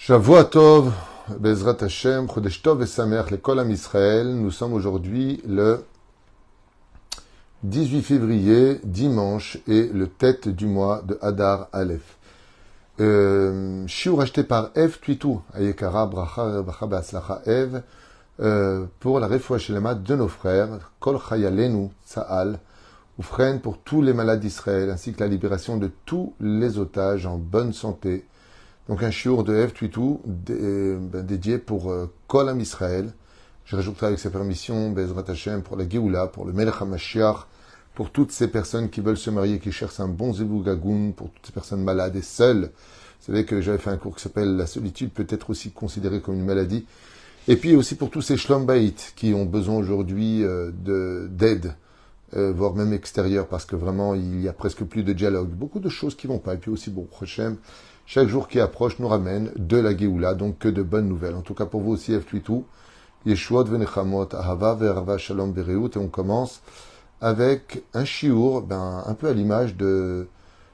Shavua Tov, Bezrat Hashem, Chodesh Tov et Samer, l'école Am Israël. Nous sommes aujourd'hui le 18 février, dimanche, et le tête du mois de Hadar Aleph. Shiur acheté par Eve Twitou, Ayekara, Bracha, Bracha, Be'atzlacha, Eve, pour la Refoua Shelema de nos frères, Kol Chayalenu, Tsahal, Oufren pour tous les malades d'Israël, ainsi que la libération de tous les otages en bonne santé. Donc un shiur de Eve Twitou dédié pour Kol Am Israël. Je rajouterai avec sa permission, Bezrat Hashem, pour la Géoula, pour le Melech HaMashiach, pour toutes ces personnes qui veulent se marier, qui cherchent un bon zéboug gagoun, pour toutes ces personnes malades et seules. Vous savez que j'avais fait un cours qui s'appelle La solitude peut être aussi considérée comme une maladie. Et puis aussi pour tous ces shlom bayit qui ont besoin aujourd'hui d'aide, voire même extérieure, parce que vraiment il y a presque plus de dialogue. Beaucoup de choses qui vont pas. Et puis aussi, bon, Hashem, chaque jour qui approche nous ramène de la Géoula, donc que de bonnes nouvelles. En tout cas pour vous aussi, F-Twitou, Yeshuot Venechamot, Ahava Verava Shalom Bereut, et on commence avec un shiur, un peu à l'image de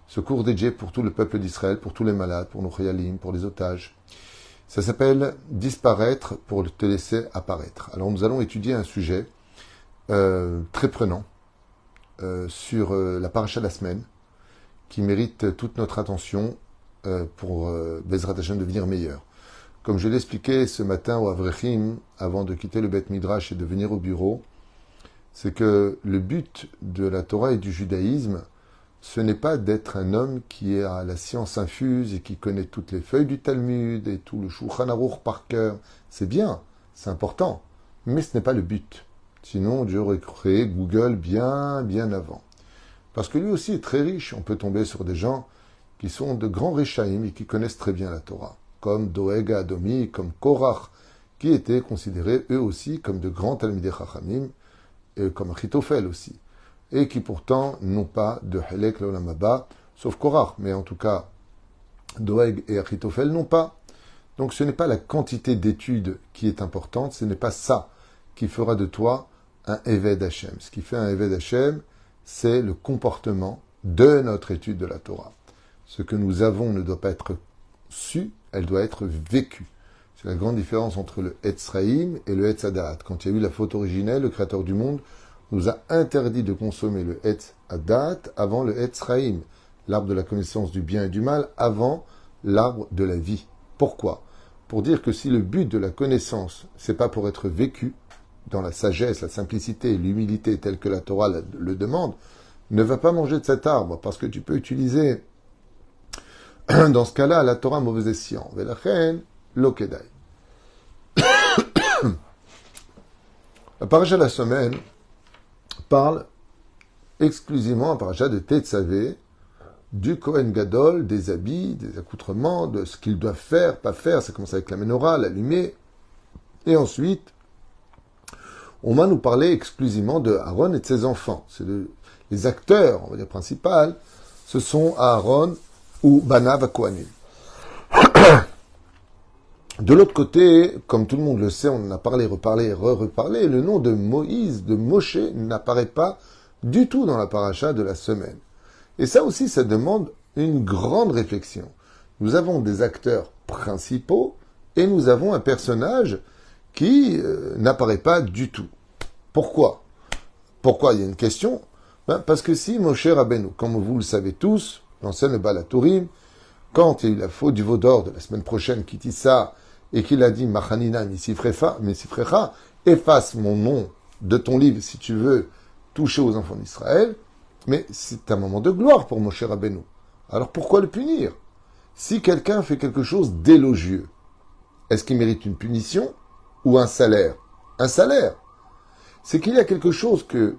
ce cours dédié pour tout le peuple d'Israël, pour tous les malades, pour nos chayalim, pour les otages. Ça s'appelle « Disparaître pour te laisser apparaître ». Alors nous allons étudier un sujet très prenant sur la paracha de la semaine, qui mérite toute notre attention pour Bezrat Hashem devenir meilleur. Comme je l'ai expliqué ce matin au Avrechim, avant de quitter le Beth Midrash et de venir au bureau, c'est que le but de la Torah et du judaïsme, ce n'est pas d'être un homme qui a la science infuse et qui connaît toutes les feuilles du Talmud et tout le Shulchan Aruch par cœur. C'est bien, c'est important, mais ce n'est pas le but. Sinon, Dieu aurait créé Google bien avant. Parce que lui aussi est très riche. On peut tomber sur des gens qui sont de grands Réchaïm et qui connaissent très bien la Torah, comme Doeg Adomi, comme Korach, qui étaient considérés eux aussi comme de grands Talmidei Chachamim, et comme Achitophel aussi, et qui pourtant n'ont pas de Helek l'Olam Haba, sauf Korach, mais en tout cas, Doeg et Achitophel n'ont pas. Donc ce n'est pas la quantité d'études qui est importante, ce n'est pas ça qui fera de toi un Eved Hashem. Ce qui fait un Eved Hashem, c'est le comportement de notre étude de la Torah. Ce que nous avons ne doit pas être su, elle doit être vécue. C'est la grande différence entre le Etzraïm et le Etzadat. Quand il y a eu la faute originelle, le Créateur du monde nous a interdit de consommer le Etzadat avant le Etzraïm, l'arbre de la connaissance du bien et du mal, avant l'arbre de la vie. Pourquoi ? Pour dire que si le but de la connaissance, c'est pas pour être vécu dans la sagesse, la simplicité et l'humilité telle que la Torah le demande, ne va pas manger de cet arbre, parce que tu peux utiliser dans ce cas-là la Torah mauvais escient. Velachen lo kedai. La paracha de la semaine parle exclusivement, la paracha de Tetzavé, du Kohen Gadol, des habits, des accoutrements, de ce qu'ils doivent faire, pas faire. Ça commence avec la menorah, l'allumer. Et ensuite, on va nous parler exclusivement de Aaron et de ses enfants. C'est les acteurs, on va dire, principaux, ce sont Aaron ou Banav Kohanim. De l'autre côté, comme tout le monde le sait, on en a parlé, reparlé, reparlé, le nom de Moïse, de Moshe, n'apparaît pas du tout dans la paracha de la semaine. Et ça aussi, ça demande une grande réflexion. Nous avons des acteurs principaux et nous avons un personnage qui n'apparaît pas du tout. Pourquoi ? Pourquoi ? Il y a une question. Parce que si Moshe Rabbeinu, comme vous le savez tous, l'enseigne le Baal HaTurim, quand il y a eu la faute du veau d'or de la semaine prochaine, qui dit ça, et qu'il a dit Machanina Misifrecha, efface mon nom de ton livre si tu veux toucher aux enfants d'Israël, mais c'est un moment de gloire pour Moshe Rabbeinu. Alors pourquoi le punir ? Si quelqu'un fait quelque chose d'élogieux, est-ce qu'il mérite une punition ou un salaire ? Un salaire. C'est qu'il y a quelque chose que,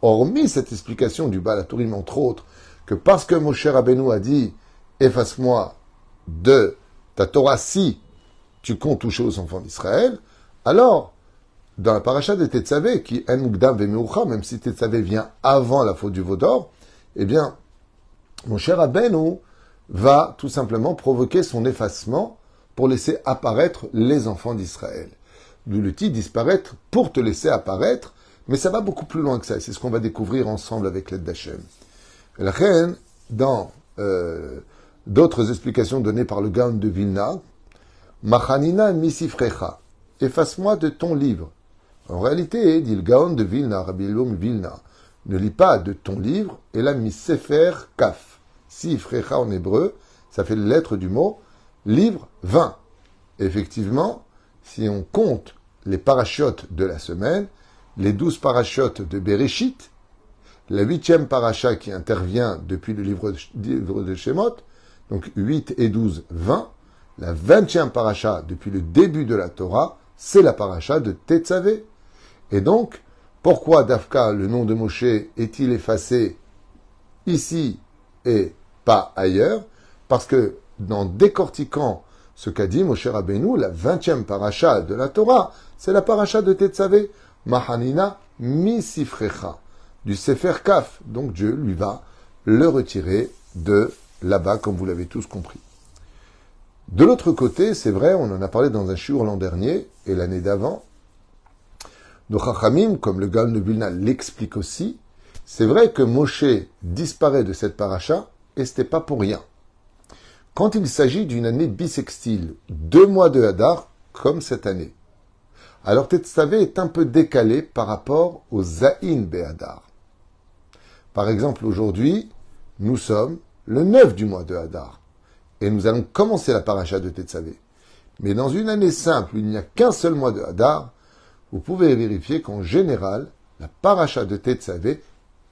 hormis cette explication du Baal HaTurim, entre autres, que parce que Moshe Rabbeinu a dit « Efface-moi de ta Torah si tu comptes toucher aux enfants d'Israël », alors, dans la paracha de Tetzavé, qui est Mukdam Vemeucha, même si Tetzavé vient avant la faute du veau d'or, eh bien, Moshe Rabbeinu va tout simplement provoquer son effacement pour laisser apparaître les enfants d'Israël. D'où le titre disparaître pour te laisser apparaître, mais ça va beaucoup plus loin que ça. C'est ce qu'on va découvrir ensemble avec l'aide d'Hachem. La reine, dans d'autres explications données par le Gaon de Vilna, Machanina misifrecha. Efface-moi de ton livre. En réalité, dit le Gaon de Vilna, Rabbi Elom Vilna, ne lis pas de ton livre, et là, misefer kaf. Sifrecha en hébreu, ça fait la lettre du mot livre 20. Effectivement, si on compte les parachutes de la semaine, les 12 parachutes de Bereshit, la 8e paracha qui intervient depuis le livre de Shemot, donc 8 et 12, 20, la 20e paracha depuis le début de la Torah, c'est la paracha de Tetzavé. Et donc, pourquoi Dafka, le nom de Moshe, est-il effacé ici et pas ailleurs? Parce que dans décortiquant ce qu'a dit Moshe Rabbeinu, la 20e paracha de la Torah, c'est la paracha de Tetzavé, Mahanina misifrecha, du Sefer Kaf. Donc Dieu lui va le retirer de là-bas, comme vous l'avez tous compris. De l'autre côté, c'est vrai, on en a parlé dans un shiur l'an dernier et l'année d'avant, nos Chachamim, comme le Gaon de Vilna l'explique aussi, c'est vrai que Moshe disparaît de cette paracha et ce n'est pas pour rien. Quand il s'agit d'une année bissextile, 2 mois de Hadar, comme cette année, alors Tetzavé est un peu décalé par rapport au Zayin Behadar. Par exemple, aujourd'hui, nous sommes le 9 du mois de Hadar, et nous allons commencer la paracha de Tetzavé. Mais dans une année simple où il n'y a qu'un seul mois de Hadar, vous pouvez vérifier qu'en général, la paracha de Tetzavé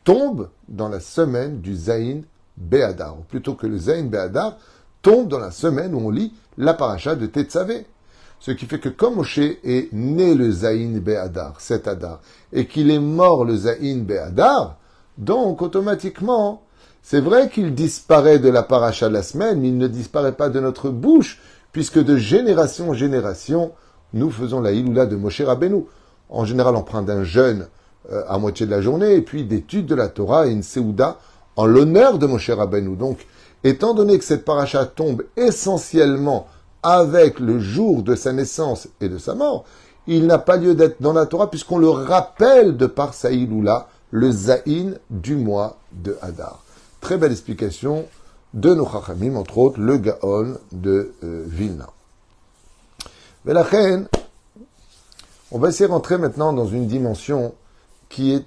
tombe dans la semaine du Zayin Behadar, ou plutôt que le Zayin Behadar tombe dans la semaine où on lit la paracha de Tetzavé. Ce qui fait que comme Moshe est né le Zayin Behadar, cet Hadar, et qu'il est mort le Zayin Behadar, donc automatiquement, c'est vrai qu'il disparaît de la paracha de la semaine, mais il ne disparaît pas de notre bouche, puisque de génération en génération, nous faisons la Hiloula de Moshe Rabbeinu. En général, on prend d'un jeûne à moitié de la journée, et puis d'études de la Torah et une Seouda en l'honneur de Moshe Rabbeinu. Donc, étant donné que cette paracha tombe essentiellement avec le jour de sa naissance et de sa mort, il n'a pas lieu d'être dans la Torah puisqu'on le rappelle de par sa Hiloula, le Zayin du mois de Hadar. Très belle explication de nos Chachamim, entre autres le Gaon de Vilna. Mais la reine, on va essayer de rentrer maintenant dans une dimension qui est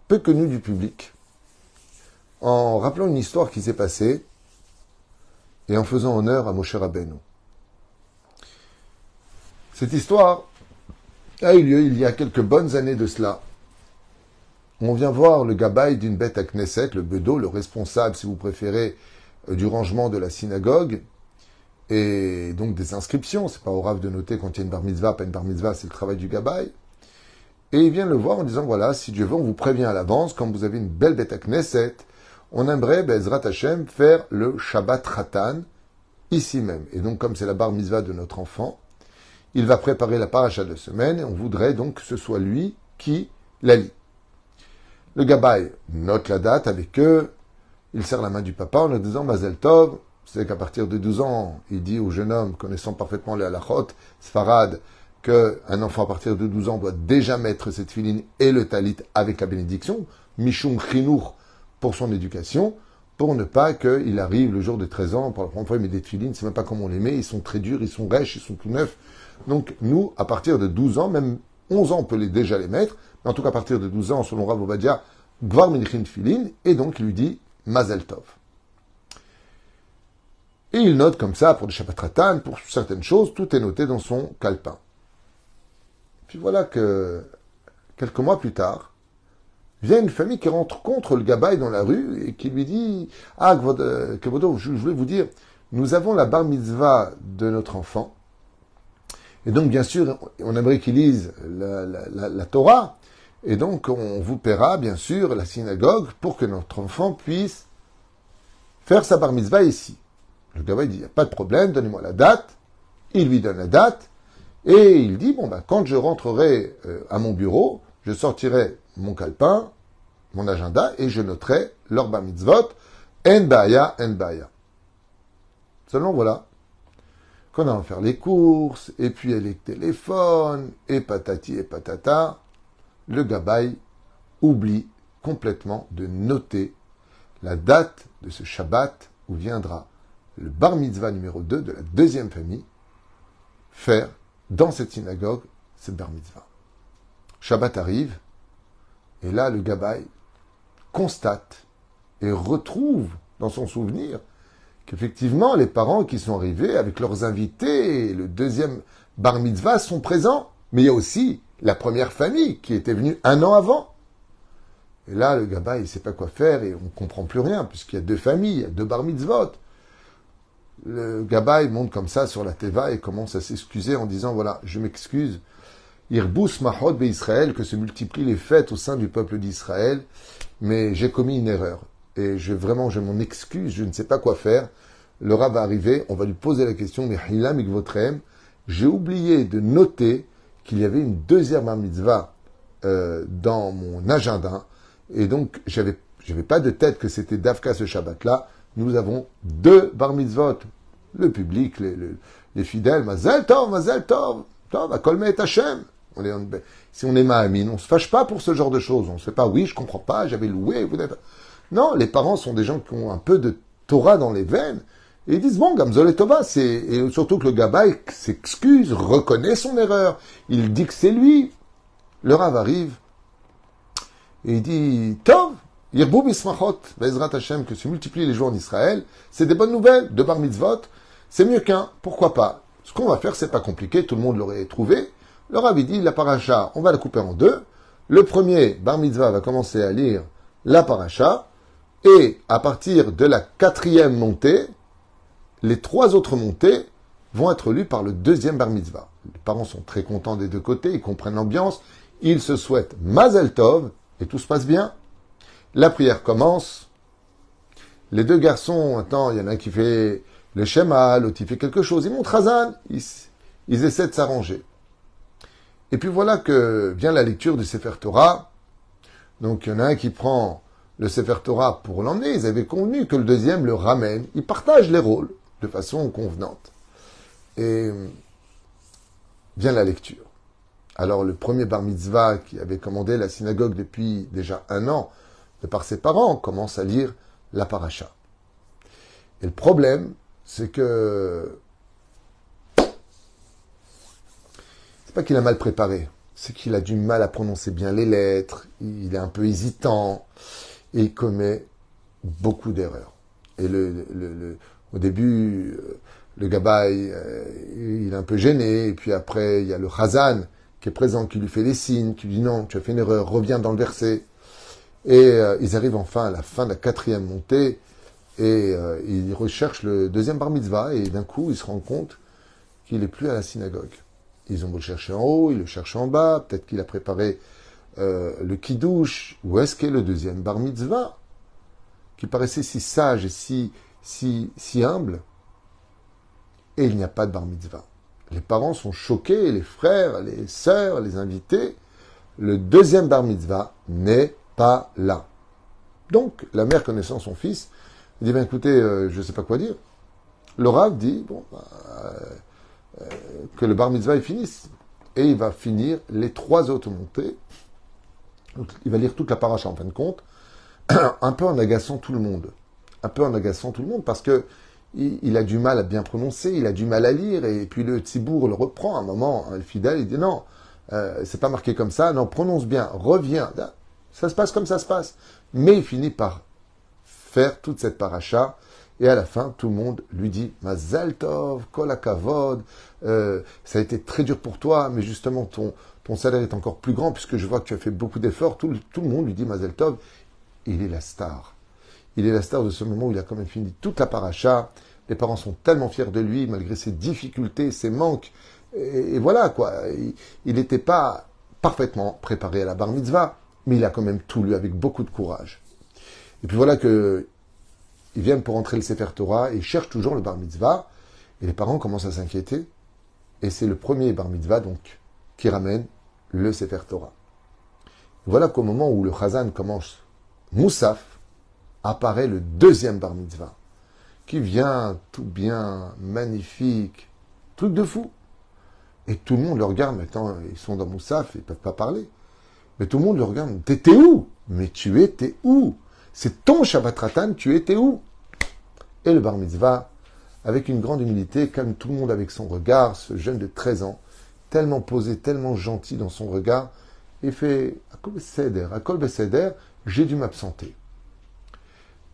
peu connue du public, en rappelant une histoire qui s'est passée et en faisant honneur à Moshe Rabbeinu. Cette histoire a eu lieu il y a quelques bonnes années de cela. On vient voir le gabaï d'une bête à Knesset, le bedo, le responsable, si vous préférez, du rangement de la synagogue, et donc des inscriptions. C'est pas au Rav de noter quand il y a une bar mitzvah, pas une bar mitzvah, c'est le travail du gabaï. Et il vient le voir en disant, voilà, si Dieu veut, on vous prévient à l'avance, quand vous avez une belle bête à Knesset, on aimerait, Bezrat Hashem, faire le Shabbat Ratan, ici même. Et donc, comme c'est la bar mitzvah de notre enfant, il va préparer la paracha de semaine et on voudrait donc que ce soit lui qui la lit. Le gabaï note la date avec eux, il serre la main du papa en lui disant Mazel Tov, c'est qu'à partir de 12 ans, il dit au jeune homme, connaissant parfaitement les halachot, Sfarad, qu'un enfant à partir de 12 ans doit déjà mettre cette filine et le talit avec la bénédiction, Mishum Chinour pour son éducation, pour ne pas qu'il arrive le jour de 13 ans, pour la première fois il met des filines, c'est même pas comment on les met, ils sont très durs, ils sont rêches, ils sont tout neufs. Donc, nous, à partir de 12 ans, même 11 ans, on peut déjà les mettre, mais en tout cas, à partir de 12 ans, selon Rav Ovadia, Gvar Minchin Filin, et donc, il lui dit Mazel Tov. Et il note comme ça, pour le Shabbat Ratan, pour certaines choses, tout est noté dans son calepin. Puis voilà que, quelques mois plus tard, vient une famille qui rentre contre le gabaï dans la rue et qui lui dit « Ah, Kevodo, je voulais vous dire, nous avons la bar mitzvah de notre enfant, et donc, bien sûr, on aimerait qu'il lise la Torah. Et donc, on vous paiera, bien sûr, la synagogue pour que notre enfant puisse faire sa bar mitzvah ici. » Le gabaï dit, il n'y a pas de problème, donnez-moi la date. Il lui donne la date. Et il dit, bon, quand je rentrerai à mon bureau, je sortirai mon calepin, mon agenda, et je noterai leur bar mitzvot, en baya. Seulement, voilà. Qu'on a à faire les courses, et puis les téléphones, et patati et patata, le gabaï oublie complètement de noter la date de ce Shabbat où viendra le bar mitzvah numéro 2 de la deuxième famille, faire dans cette synagogue cette bar mitzvah. Shabbat arrive, et là, le Gabbai constate et retrouve dans son souvenir qu'effectivement, les parents qui sont arrivés avec leurs invités, le deuxième bar mitzvah, sont présents. Mais il y a aussi la première famille qui était venue un an avant. Et là, le Gabbai, il ne sait pas quoi faire et on ne comprend plus rien, puisqu'il y a deux familles, il y a deux bar mitzvot. Le Gabbai monte comme ça sur la teva et commence à s'excuser en disant, voilà, je m'excuse, Irbus mahod be Israël, que se multiplient les fêtes au sein du peuple d'Israël, mais j'ai commis une erreur. Et je m'en excuse, je ne sais pas quoi faire. Le Rav va arriver, on va lui poser la question, mais Hilam ikvotrem, j'ai oublié de noter qu'il y avait une deuxième bar mitzvah dans mon agenda, et donc j'avais pas de tête que c'était Dafka ce Shabbat-là. Nous avons deux bar mitzvot. Le public, les fidèles, Mazel Tov, Akol Me'et Hashem. Si on est Mahamine, on ne se fâche pas pour ce genre de choses. On ne se fait pas, oui, je comprends pas, j'avais loué, vous n'êtes... Non, les parents sont des gens qui ont un peu de Torah dans les veines, et ils disent, bon, Gamzol et Tova, et surtout que le Gabbai s'excuse, reconnaît son erreur, il dit que c'est lui. Le Rav arrive, et il dit, Tov, Yirbu Bismachot, Bezrat Hashem, que se multiplient les jours en Israël, c'est des bonnes nouvelles, de bar mitzvot, c'est mieux qu'un, pourquoi pas. Ce qu'on va faire, c'est pas compliqué, tout le monde l'aurait trouvé. Le Rav dit, la paracha, on va la couper en deux. Le premier bar mitzvah va commencer à lire la paracha, et à partir de la 4e montée, les 3 autres montées vont être lues par le deuxième bar mitzvah. Les parents sont très contents des deux côtés, ils comprennent l'ambiance, ils se souhaitent Mazel Tov, et tout se passe bien. La prière commence. Les deux garçons, attends, il y en a un qui fait le schéma, l'autre il fait quelque chose, ils montrent Hazan, ils essaient de s'arranger. Et puis voilà que vient la lecture du Sefer Torah. Donc il y en a un qui prend le Sefer Torah pour l'emmener. Ils avaient convenu que le deuxième le ramène. Ils partagent les rôles de façon convenante. Et vient la lecture. Alors le premier bar mitzvah qui avait commandé la synagogue depuis déjà 1 an, de par ses parents, commence à lire la paracha. Et le problème, c'est que c'est pas qu'il a mal préparé, c'est qu'il a du mal à prononcer bien les lettres, il est un peu hésitant, et il commet beaucoup d'erreurs. Et au début, le Gabbai, il est un peu gêné, et puis après, il y a le Chazan qui est présent, qui lui fait des signes, qui lui dit non, tu as fait une erreur, reviens dans le verset. Et ils arrivent enfin à la fin de la 4e montée, et ils recherchent le deuxième bar mitzvah, et d'un coup, ils se rendent compte qu'il n'est plus à la synagogue. Ils ont beau le chercher en haut, ils le cherchent en bas, peut-être qu'il a préparé le kiddush. Où est-ce qu'est le deuxième bar mitzvah, qui paraissait si sage et si humble, et il n'y a pas de bar mitzvah. Les parents sont choqués, les frères, les sœurs, les invités. Le deuxième bar mitzvah n'est pas là. Donc, la mère connaissant son fils, il dit, ben écoutez, je ne sais pas quoi dire. Le Rav dit, que le bar mitzvah finisse. Et il va finir les 3 autres montées. Donc, il va lire toute la paracha en fin de compte, un peu en agaçant tout le monde. Parce que il a du mal à bien prononcer, il a du mal à lire, et puis le tzibour le reprend à un moment, le fidèle, il dit non, c'est pas marqué comme ça, non, prononce bien, reviens, ça se passe comme ça se passe. Mais il finit par faire toute cette paracha, et à la fin, tout le monde lui dit Mazal Tov, Kol HaKavod, ça a été très dur pour toi, mais justement ton salaire est encore plus grand, puisque je vois que tu as fait beaucoup d'efforts. Tout le monde lui dit Mazal Tov, et il est la star. Il est la star de ce moment où il a quand même fini toute la paracha. Les parents sont tellement fiers de lui, malgré ses difficultés, ses manques. Et voilà, quoi. Il n'était pas parfaitement préparé à la bar mitzvah, mais il a quand même tout lu avec beaucoup de courage. Et puis voilà que ils viennent pour entrer le Sefer Torah et ils cherchent toujours le bar mitzvah. Et les parents commencent à s'inquiéter. Et c'est le premier bar mitzvah, donc, qui ramène le Sefer Torah. Et voilà qu'au moment où le Chazan commence Moussaf, apparaît le deuxième bar mitzvah, qui vient tout bien, magnifique, truc de fou. Et tout le monde le regarde, maintenant, ils sont dans Moussaf, ils ne peuvent pas parler. Mais tout le monde le regarde, t'étais où? Mais tu étais où? C'est ton Shabbat Ratan, tu étais où? Et le bar mitzvah avec une grande humilité, calme tout le monde avec son regard, ce jeune de 13 ans, tellement posé, tellement gentil dans son regard, et fait à Kol Beseder, j'ai dû m'absenter.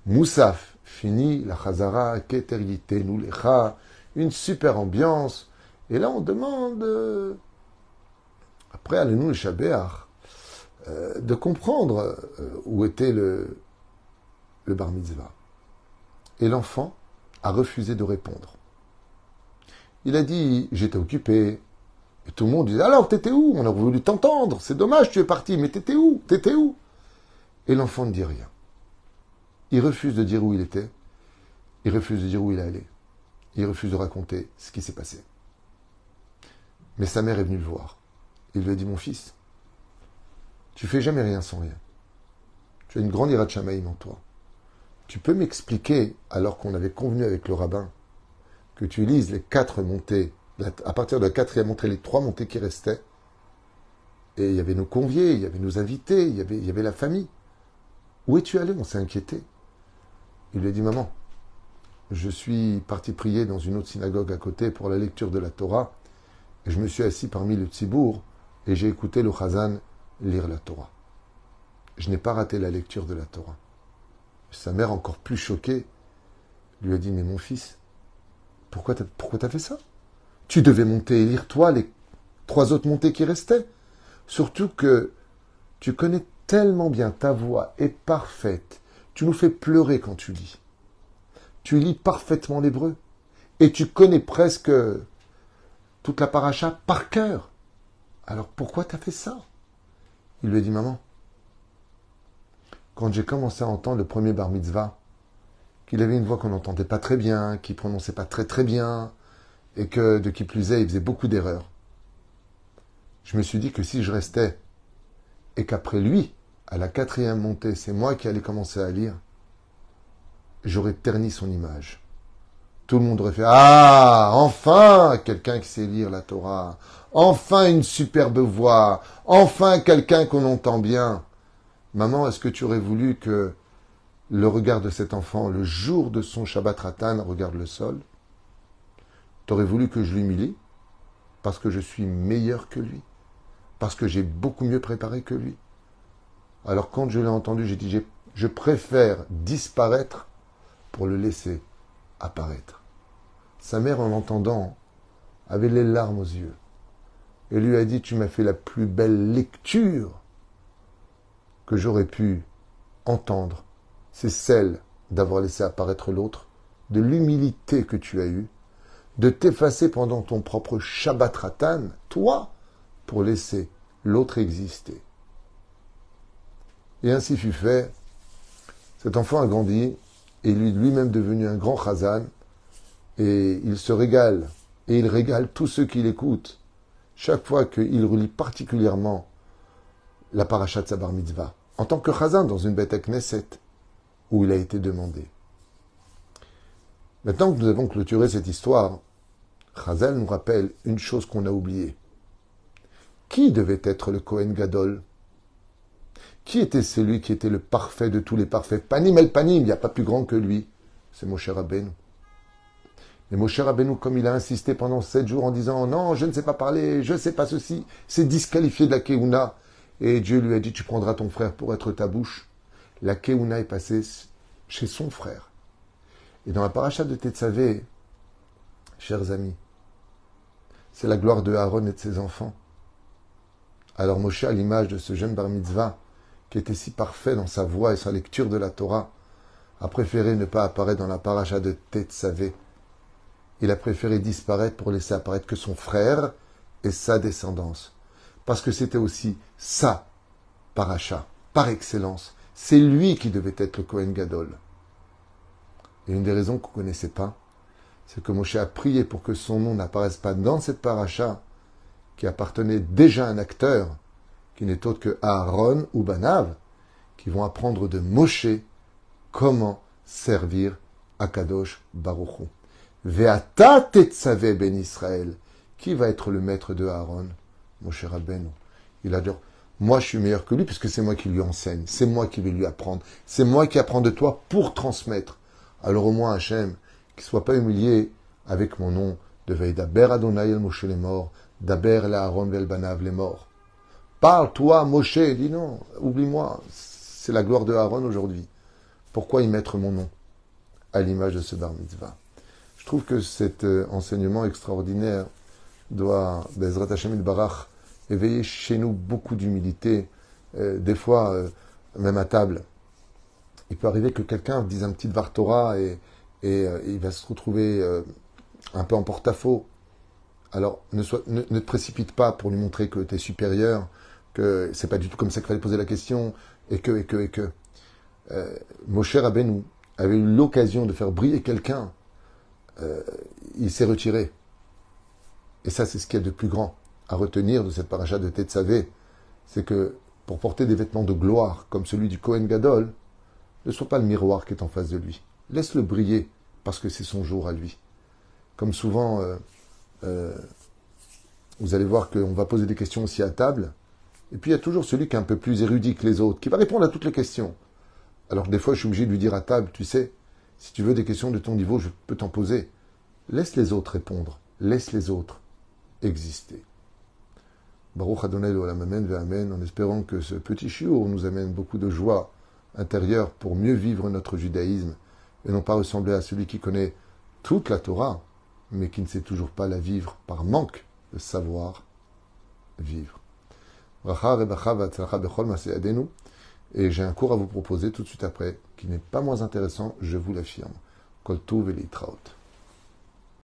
Moussaf finit la Chazara, Keterite, Noulecha, une super ambiance, et là on demande, après allez-nous le Shabéach, de comprendre où était le bar mitzvah. Et l'enfant a refusé de répondre. Il a dit, j'étais occupé. Et tout le monde disait, alors t'étais où? On a voulu t'entendre, c'est dommage, tu es parti, mais t'étais où? T'étais où? Et l'enfant ne dit rien. Il refuse de dire où il était. Il refuse de dire où il allait. Il refuse de raconter ce qui s'est passé. Mais sa mère est venue le voir. Il lui a dit, mon fils, tu fais jamais rien sans rien. Tu as une grande hirat shamaïm en toi. Tu peux m'expliquer, alors qu'on avait convenu avec le rabbin, que tu lises les 4 montées, à partir de la 4e montée, les 3 montées qui restaient, et il y avait nos conviés, il y avait nos invités, il y avait la famille. Où es-tu allé? On s'est inquiété. Il lui a dit, maman, je suis parti prier dans une autre synagogue à côté pour la lecture de la Torah, et je me suis assis parmi le tzibour, et j'ai écouté le chazan lire la Torah. Je n'ai pas raté la lecture de la Torah. Sa mère, encore plus choquée, lui a dit, mais mon fils, pourquoi t'as fait ça? Tu devais monter et lire toi les 3 autres montées qui restaient. Surtout que tu connais tellement bien, ta voix est parfaite. Tu nous fais pleurer quand tu lis. Tu lis parfaitement l'hébreu. Et tu connais presque toute la paracha par cœur. Alors pourquoi t'as fait ça? Il lui a dit, maman, quand j'ai commencé à entendre le premier bar mitzvah, qu'il avait une voix qu'on n'entendait pas très bien, qu'il prononçait pas très très bien, et que, de qui plus est, il faisait beaucoup d'erreurs. Je me suis dit que si je restais, et qu'après lui, à la 4e montée, c'est moi qui allais commencer à lire, j'aurais terni son image. Tout le monde aurait fait « Ah, enfin quelqu'un qui sait lire la Torah, enfin une superbe voix, enfin quelqu'un qu'on entend bien. » Maman, est-ce que tu aurais voulu que le regard de cet enfant, le jour de son Shabbat Ratan, regarde le sol? T'aurais voulu que je l'humilie? Parce que je suis meilleur que lui. Parce que j'ai beaucoup mieux préparé que lui. Alors quand je l'ai entendu, j'ai dit, je préfère disparaître pour le laisser apparaître. Sa mère, en l'entendant, avait les larmes aux yeux. Et lui a dit, tu m'as fait la plus belle lecture que j'aurais pu entendre. C'est celle d'avoir laissé apparaître l'autre, de l'humilité que tu as eue, de t'effacer pendant ton propre Shabbat Ratan, toi, pour laisser l'autre exister. Et ainsi fut fait. Cet enfant a grandi, et lui-même devenu un grand chazan, et il se régale, et il régale tous ceux qui l'écoutent, chaque fois qu'il relit particulièrement la parashat de sa bar mitzvah, en tant que chazan dans une bête à Knesset, où il a été demandé. Maintenant que nous avons clôturé cette histoire, Chazal nous rappelle une chose qu'on a oubliée. Qui devait être le Kohen Gadol? Qui était celui qui était le parfait de tous les parfaits? Panim el Panim, il n'y a pas plus grand que lui. C'est Moshe Rabbeinu. Mais Moshe Rabbeinu, comme il a insisté pendant 7 jours en disant « Non, je ne sais pas parler, je ne sais pas ceci », c'est disqualifié de la Keuna. Et Dieu lui a dit « Tu prendras ton frère pour être ta bouche ». La Keuna est passée chez son frère. Et dans la paracha de Tetzavé, chers amis, c'est la gloire de Aaron et de ses enfants. Alors Moshe, à l'image de ce jeune bar mitzvah, qui était si parfait dans sa voix et sa lecture de la Torah, a préféré ne pas apparaître dans la paracha de Tetzavé. Il a préféré disparaître pour laisser apparaître que son frère et sa descendance. Parce que c'était aussi sa paracha, par excellence. C'est lui qui devait être le Kohen Gadol. Et une des raisons qu'on ne connaissait pas, c'est que Moshe a prié pour que son nom n'apparaisse pas dans cette paracha qui appartenait déjà à un acteur, qui n'est autre que Aaron ou Banav, qui vont apprendre de Moshe comment servir Akadosh Baruch Hu. Ve'ata tetzavé ben Israël. Qui va être le maître de Aaron? Moshe Rabbeinu. Il a dit, moi je suis meilleur que lui puisque c'est moi qui lui enseigne, c'est moi qui vais lui apprendre, c'est moi qui apprends de toi pour transmettre. Alors au moins Hachem, qu'il ne soit pas humilié avec mon nom de Veidaber Adonai el Moshe les morts, Daber el Aaron vel Banav les morts. Parle, toi, Moshe. Dis non, oublie-moi. C'est la gloire de Aaron aujourd'hui. Pourquoi y mettre mon nom à l'image de ce bar mitzvah? Je trouve que cet enseignement extraordinaire doit, Bezrat Hashem Barach, éveiller chez nous beaucoup d'humilité. Des fois, même à table, il peut arriver que quelqu'un dise un petit Dvar Torah et il va se retrouver un peu en porte-à-faux. Alors, ne te précipite pas pour lui montrer que tu es supérieur, que c'est pas du tout comme ça qu'il fallait poser la question, et que. Moshe Rabbeinu avait eu l'occasion de faire briller quelqu'un, il s'est retiré. Et ça, c'est ce qu'il y a de plus grand à retenir de cette paracha de Tetzavé, c'est que pour porter des vêtements de gloire comme celui du Kohen Gadol, ne sois pas le miroir qui est en face de lui. Laisse-le briller, parce que c'est son jour à lui. Comme souvent, vous allez voir qu'on va poser des questions aussi à table, et puis il y a toujours celui qui est un peu plus érudit que les autres, qui va répondre à toutes les questions. Alors des fois, je suis obligé de lui dire à table, tu sais, si tu veux des questions de ton niveau, je peux t'en poser. Laisse les autres répondre, laisse les autres exister. Baruch Adonai l'Olam Amen ve'Amen, en espérant que ce petit shiur nous amène beaucoup de joie intérieure pour mieux vivre notre judaïsme, et non pas ressembler à celui qui connaît toute la Torah, mais qui ne sait toujours pas la vivre par manque de savoir vivre. Et j'ai un cours à vous proposer tout de suite après, qui n'est pas moins intéressant, je vous l'affirme. Kol Tov et Litraot.